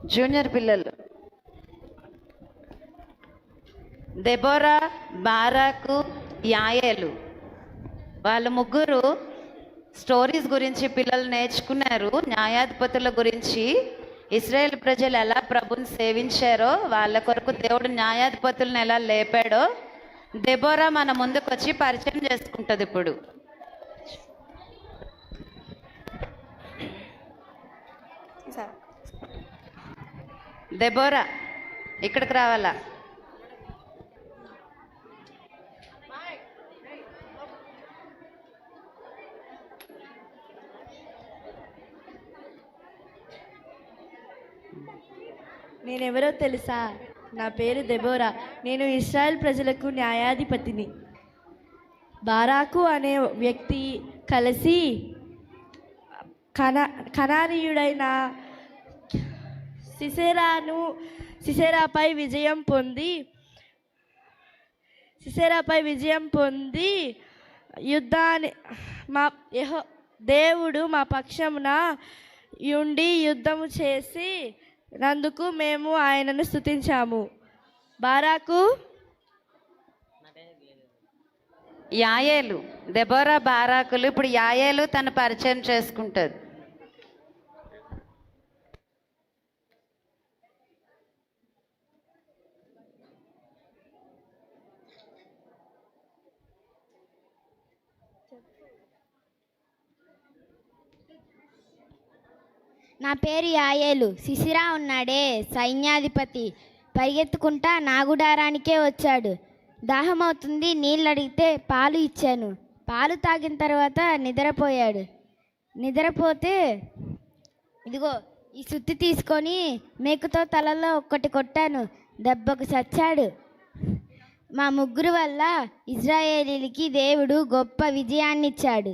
Junior పిల్లలు Deborah, Barak, యాయేలు వాళ్ళ ముగ్గురు స్టోరీస్ గురించి పిల్లలు నేర్చుకున్నారు. న్యాయాధిపతుల గురించి, ఇశ్రాయేల్ ప్రజలు ఎలా ప్రభుని సేవించారో, వాళ్ళ కొరకు దేవుడు న్యాయాధిపతులను ఎలా లేపాడో దెబోరా మన ముందుకు వచ్చి పరిచయం చేసుకుంటుంది. ఇప్పుడు దెబోరా ఇక్కడికి రావాలా? నేనెవరో తెలుసా? నా పేరు దెబోరా. నేను ఇశ్రాయేల్ ప్రజలకు న్యాయాధిపతిని. బారాకు అనే వ్యక్తి కలిసి కనానీయుడైన సిసెరాపై విజయం పొంది యుద్ధాన్ని దేవుడు మా పక్షమున ఉండి యుద్ధము చేసి నందుకు మేము ఆయనను స్తుతించాము. బారాకు, యాయేలు, దెబోరా, బారాకులు. ఇప్పుడు యాయేలు తన పరిచయం చేసుకుంటుంది. నా పేరు యాయేలు. సిసిరా ఉన్నాడే సైన్యాధిపతి పరిగెత్తుకుంటా నా గుడారానికే వచ్చాడు. దాహమవుతుంది, నీళ్ళు అడిగితే పాలు ఇచ్చాను. పాలు తాగిన తర్వాత నిద్రపోతే ఇదిగో ఈ సుత్తి తీసుకొని మేకుతో తలలో ఒక్కటి కొట్టాను. దెబ్బకు చచ్చాడు. మా ముగ్గురు వల్ల ఇజ్రాయేలీలకి దేవుడు గొప్ప విజయాన్నిచ్చాడు.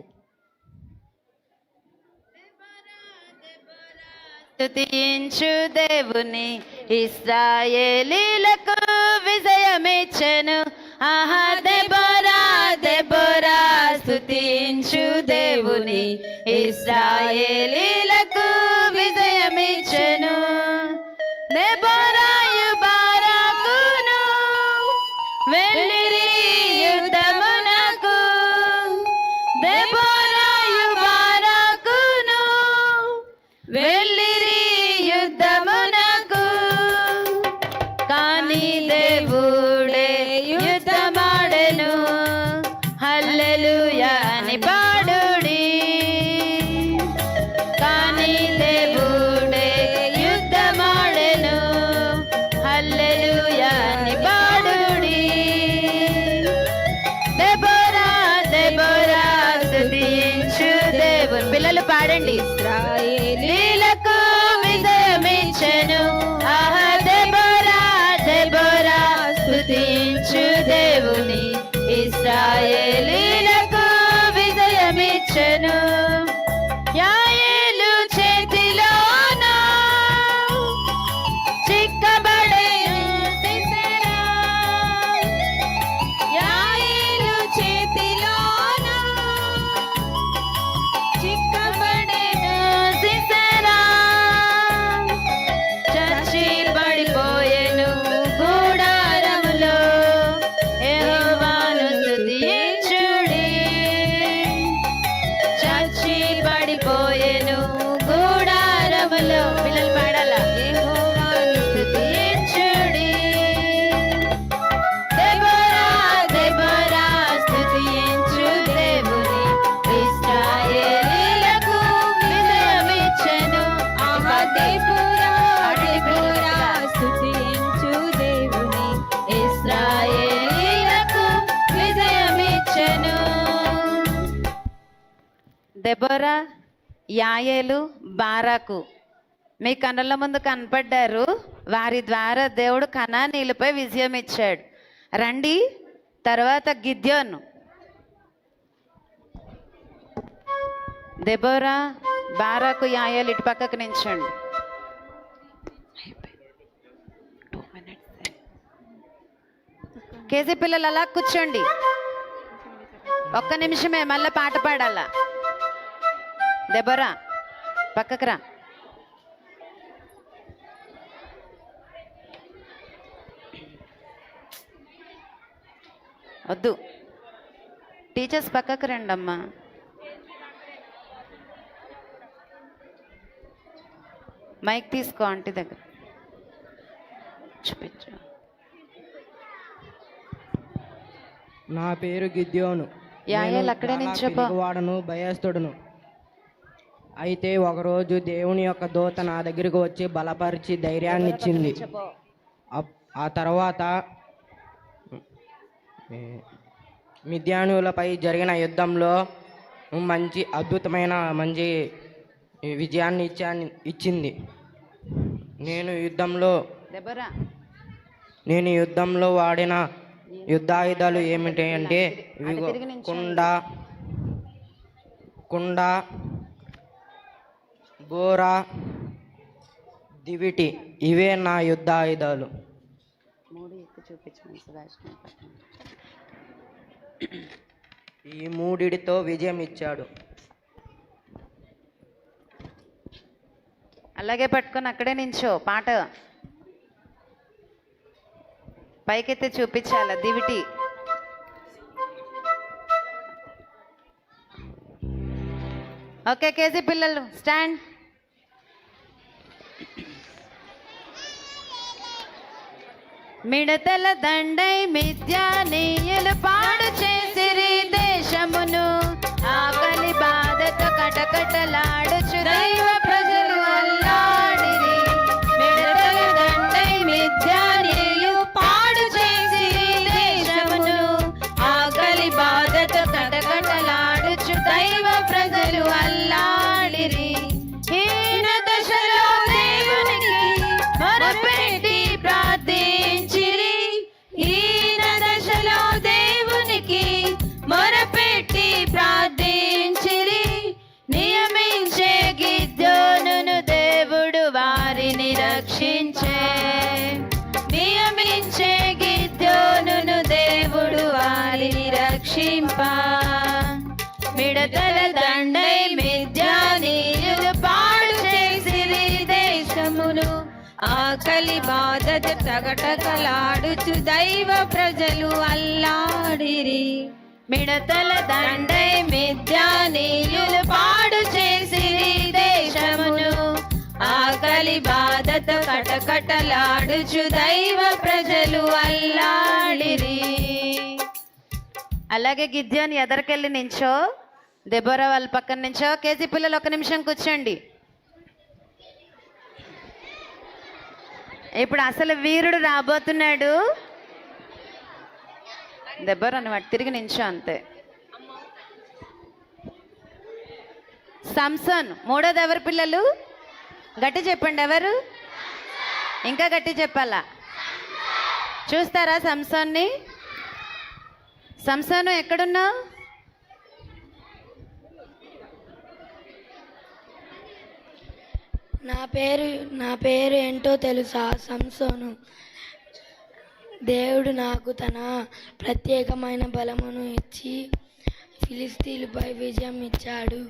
స్తుతించు దేవుని, ఇశ్రాయేలీలకు విజయమిచ్చెను. ఆహా దెబోరా, దెబోరా స్తుతించు దేవుని, ఇశ్రాయేలీలకు విజయమిచ్చెను. దెబోరాయు బారాకును వెళ్ళిరి యుద్ధమునకు. దెబోరాయు బారాకును వెళ్ళిరి యుద్ధమునకు. కానీ దేవుడే యుద్ధమాడెను. హల్లెలూయా అని పాడుడి. కానీ దేవుడే యుద్ధమాడెను. హల్లెలూయా అని పాడుడి. దెబోరా, దెబోరా స్తుతించు దేవుని. పిల్లలు పాడండి. ఇశ్రాయేలీలకు విజయమిచ్చెను. ఆహా దెబోరా, దెబోరా స్తుతించు దేవుని, ఇశ్రాయేలీలకు విజయమిచ్చెను. యాయేలు చేతిలోన చిక్కబడెను సిసెరా. యాయేలు చేతిలోన చిక్కబడెను సిసెరా. చచ్చి పడిపోయెను గుడారములో. యెహోవాను స్తుతించుడి. చచ్చి పడిపోయెను గుడారములో. పిల్లలు పాడాలా? యెహోవాను స్తుతించుడి. దెబోరా, దెబోరా స్తుతించు దేవుని, ఇశ్రాయేలీలకు విజయమిచ్చెను. ఆహా దెబోరా, దెబోరా స్తుతించు దేవుని, ఇశ్రాయేలీలకు విజయమిచ్చెను. దెబోరా, యాయేలు, బారాకు మీ కన్నుల ముందు కనపడ్డారు. వారి ద్వారా దేవుడు కనానీయులపై విజయం ఇచ్చాడు. రండి. తర్వాత గిద్యోను. దెబోరా, బారాకు, యాయేలు ఇటు పక్కకు నించండి. కేజీ పిల్లలు అలా కూర్చోండి. ఒక్క నిమిషమే, మళ్ళీ పాట పాడాలా. దెబోరా పక్కకు రా. వద్దు, టీచర్స్ పక్కకు రండి అమ్మా. మైక్ తీసుకో ఆంటీ దగ్గర చూపించు. నా పేరు గిద్యోను. యాయేలు అక్కడే నించోపో. వాడను భయస్తుడును. అయితే ఒకరోజు దేవుని యొక్క దూత నా దగ్గరికి వచ్చి బలపరిచి ధైర్యాన్ని ఇచ్చింది. ఆ తర్వాత మిద్యానులపై జరిగిన యుద్ధంలో అద్భుతమైన విజయాన్ని ఇచ్చింది. నేను యుద్ధంలో వాడిన యుద్ధాయుధాలు ఏమిటి అంటే కుండ, బోర, దివిటి. ఇవే నా యుద్ధాయుధాలు. ఈ మూడిటితో విజయం ఇచ్చాడు. అలాగే పట్టుకొని అక్కడే నించో. పాట పైకెత్తి చూపించాల. దివిటి. ఓకే కేజీ పిల్లలు స్టాండ్. మిడతల దండై మిద్యానీయులు పాడు చేసిరి దేశమును, ఆకలి బాధతో కటకటలాడుచు దైవ ప్రజలు అల్లాడిరి. మిడతల దండై మిద్యానీయులు పాడు చేసిరి దేశమును, ఆకలి బాధతో కటకటలాడుచు దైవ ప్రజలు అల్లాడిరి. హీన దశలో దేవునికి మొరపెట్టి ప్రార్థించిరి. హీన దశలో దేవునికి మొరపెట్టి ప్రార్థించిరి. నియమించే గిద్యోనును దేవుడు వారిని రక్షించే. నియమించే గిద్యోనును దేవుడు వారిని రక్షింప. మిడతల దండై మిద్యానీయులు పాడు చేసిరి దేశమును, ఆకలి బాధతో తగటకలాడుచు దైవ ప్రజలు అల్లాడిరి. మిడతల దండై మిద్యానీయులు పాడు చేసిరి దేశమును, ఆకలి బాధతో కటకటలాడుచు దైవ ప్రజలు అల్లాడిరి. అలాగే గిద్యోను ఎదరికెళ్ళి నించో. దెబోరా వాళ్ళ పక్కన నించో. కేజీ పిల్లలు 1 నిమిషం కూర్చోండి. ఇప్పుడు అసలు వీరుడు రాబోతున్నాడు. దెబ్బరా నువ్వు అటు తిరిగి నించో అంతే. సంసోన్. మూడోది ఎవరు పిల్లలు? గట్టి చెప్పండి. ఎవరు? ఇంకా గట్టి చెప్పాలా? చూస్తారా సంసోన్ని? సంసోను ఎక్కడున్నావు? నా పేరు ఏంటో తెలుసా? సంసోను. దేవుడు నాకు తన ప్రత్యేకమైన బలమును ఇచ్చి ఫిలిస్తీన్లపై విజయం ఇచ్చాడు.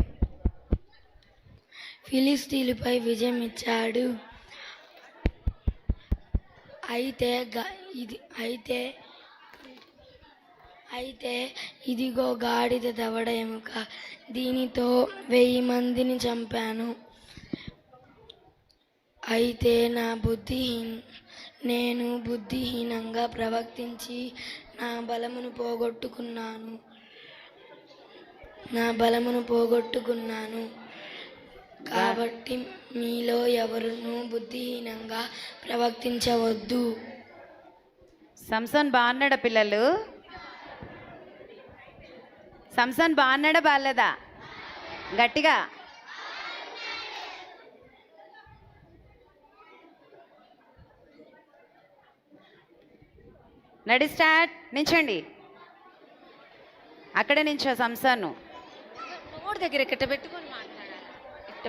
అయితే ఇదిగో గాడిద దవడ ఎముక. దీనితో 1000 మందిని చంపాను. అయితే నేను బుద్ధిహీనంగా ప్రవర్తించి నా బలమును పోగొట్టుకున్నాను. కాబట్టి మీలో ఎవరునూ బుద్ధిహీనంగా ప్రవర్తించవద్దు. సంసోన్ బాగున్నాడా పిల్లలు? సంసోన్ బాగున్నాడా బాగాలేదా? గట్టిగా. నడి స్టార్ట్. నించండి. అక్కడే నించో సంసోను. నోటి దగ్గర ఇట్ట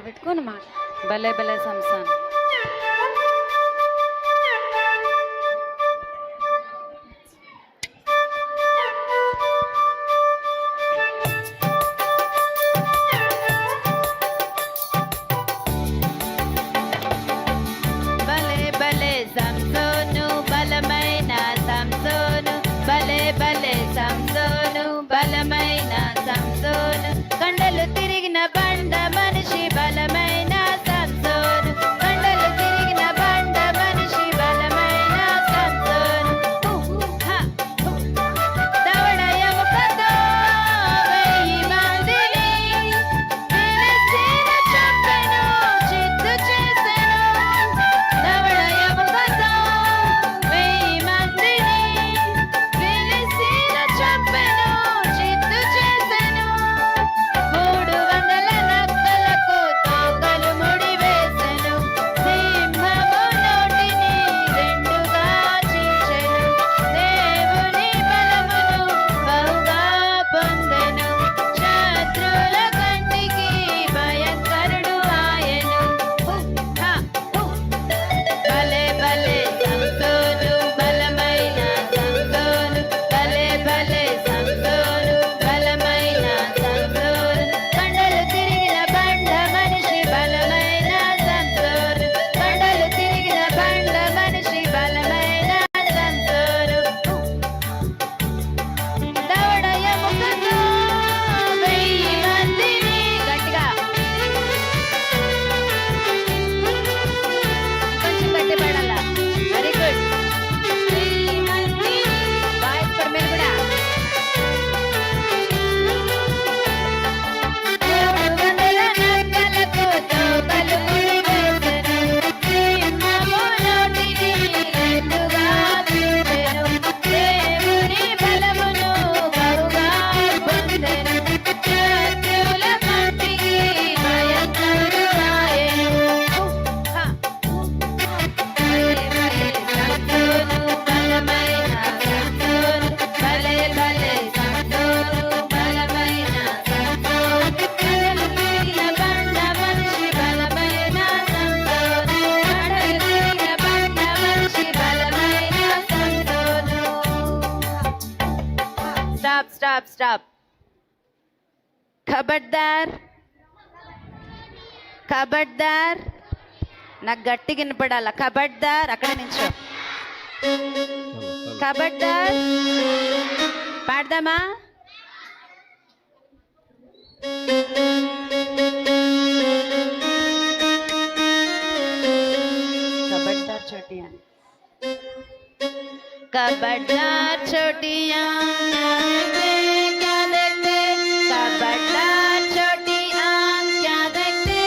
పెట్టుకొని మాట్లాడాలి. భలే భలే సంసోన్. భలే భలే సంసోను, బలమైన సంసోను, భలే భలే సంసోను. స్టాప్. ఖబర్దార్, ఖబర్దార్. నాకు గట్టిగా వినపడాల. ఖబర్దార్, అక్కడ నించో. ఖబర్దార్. పాడదామా? ఖబర్దార్ చోటియా, ఖబర్దార్ చోటియా, क्या देखते, खबरदार छोटी आँख, क्या देखते,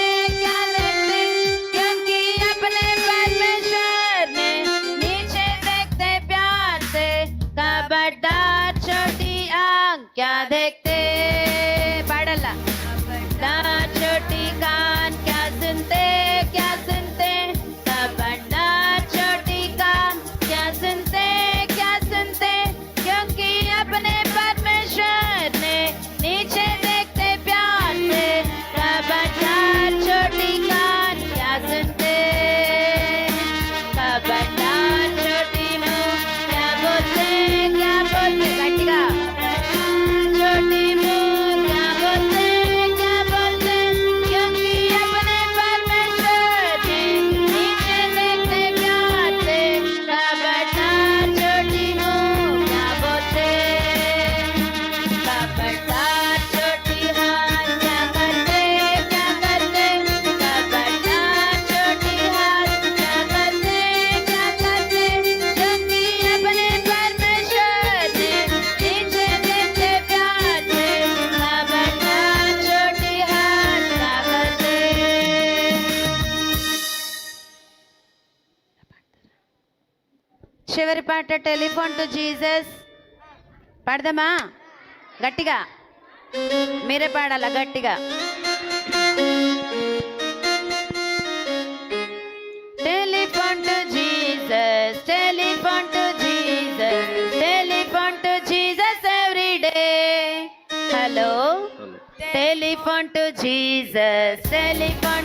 क्योंकि अपने परमेश्वर ने नीचे देखते प्यार से. खबरदार छोटी आँख, क्या देखते, पाडला. खबरदार छोटी कान, क्या सुनते, खबरदार छोटी कान, क्या सुनते, क्योंकि अपने परमेश्वर ने नीचे देखते प्यार से. खबरदार छोटी कान, क्या सुनते, खबरदार छोटी मुंह, क्या बोलते, गट्टिगा. छोटी मुंह, क्या बोलते, क्योंकि अपने परमेश्वर ने नीचे देखते प्यार से. खबरदार छोटी मुंह, क्या बोलते, खबरदार छोटी हाथ, क्या करते, खबरदार छोटी हाथ, क्या करते, क्योंकि अपने परमेश्वर ने नीचे देखते प्यार से. खबरदार छोटी हाथ, क्या करते. చివరి పాట టెలిఫోన్ టు జీసస్. పాడదామా? గట్టిగా మీరే పాడాల, గట్టిగా. Telephone to Jesus, telephone to Jesus, telephone to Jesus every day. Hello, telephone to Jesus, telephone